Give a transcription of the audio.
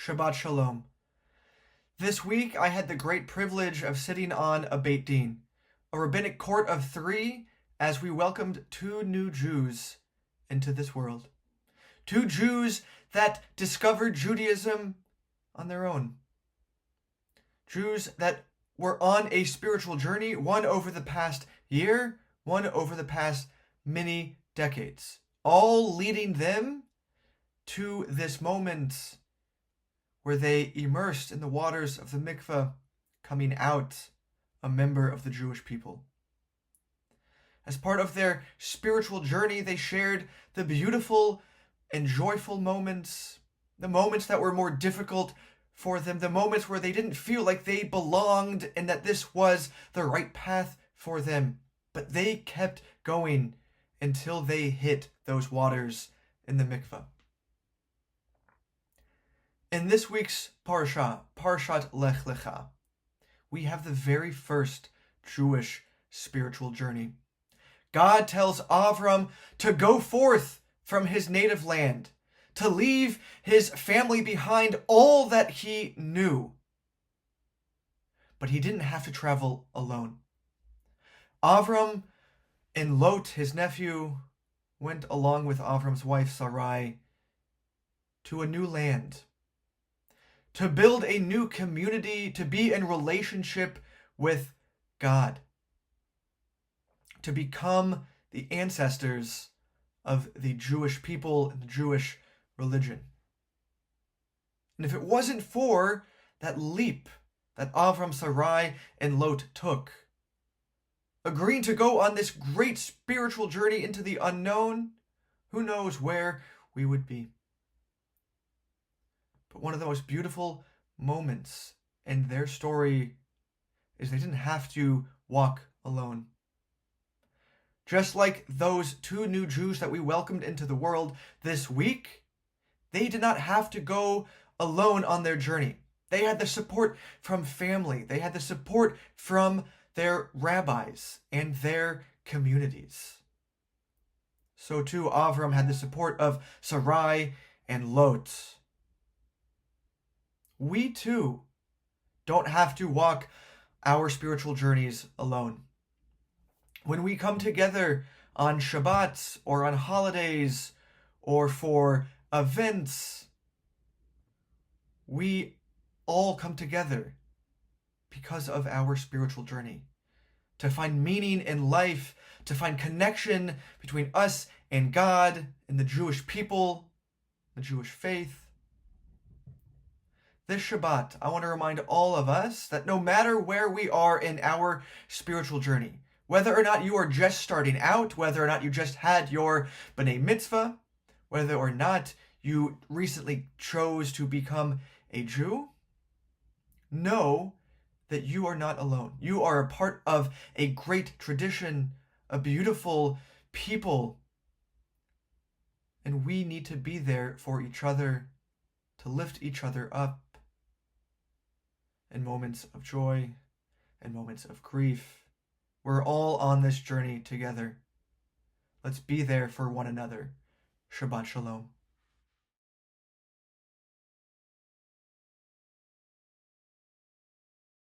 Shabbat Shalom. This week I had the great privilege of sitting on a Beit Din, a rabbinic court of three, as we welcomed two new Jews into this world. Two Jews that discovered Judaism on their own. Jews that were on a spiritual journey, one over the past year, one over the past many decades, all leading them to this moment where they immersed in the waters of the mikveh, coming out a member of the Jewish people. As part of their spiritual journey, they shared the beautiful and joyful moments, the moments that were more difficult for them, the moments where they didn't feel like they belonged and that this was the right path for them. But they kept going until they hit those waters in the mikveh. In this week's Parsha, Parshat Lech Lecha, we have the very first Jewish spiritual journey. God tells Avram to go forth from his native land, to leave his family behind, all that he knew. But he didn't have to travel alone. Avram and Lot, his nephew, went along with Avram's wife Sarai to a new land, to build a new community, to be in relationship with God, to become the ancestors of the Jewish people and the Jewish religion. And if it wasn't for that leap that Avram, Sarai, and Lot took, agreeing to go on this great spiritual journey into the unknown, who knows where we would be. But one of the most beautiful moments in their story is they didn't have to walk alone. Just like those two new Jews that we welcomed into the world this week, they did not have to go alone on their journey. They had the support from family. They had the support from their rabbis and their communities. So too, Avram had the support of Sarai and Lot. We too don't have to walk our spiritual journeys alone. When we come together on Shabbat or on holidays or for events, we all come together because of our spiritual journey, to find meaning in life, to find connection between us and God and the Jewish people, the Jewish faith. This Shabbat, I want to remind all of us that no matter where we are in our spiritual journey, whether or not you are just starting out, whether or not you just had your B'nai Mitzvah, whether or not you recently chose to become a Jew, know that you are not alone. You are a part of a great tradition, a beautiful people, and we need to be there for each other, to lift each other up in moments of joy and moments of grief. We're all on this journey together. Let's be there for one another. Shabbat Shalom.